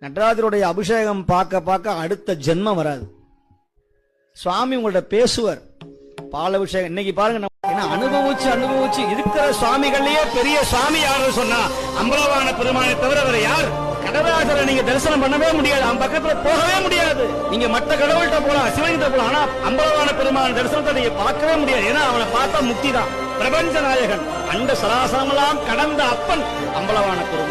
நடராஜருடைய அபிஷேகம் பார்க்க பார்க்க அடுத்த ஜென்மம் வராது. சுவாமி உங்கள்ட்ட பேசுவார். பால் அபிஷேகம் இன்னைக்கு பாருங்க, அனுபவிச்சு இருக்கிற சுவாமிகள்லயே பெரிய சுவாமி யாரு சொன்னா அம்பலவான பெருமானை தவிர வேற யார்? கடவுளாசரை நீங்க தரிசனம் பண்ணவே முடியாது, அவன் பக்கத்துல போகவே முடியாது. நீங்க மற்ற கடவுள்கிட்ட போலாம், சிவகிட்ட போலாம், ஆனா அம்பலவான பெருமான தரிசனத்தை நீங்க பார்க்கவே முடியாது. ஏன்னா அவனை பார்த்தா முக்தி தான். பிரபஞ்ச நாயகன், அண்ட சராசரமெல்லாம் கடந்த அப்பன் அம்பலவான பெருமான்.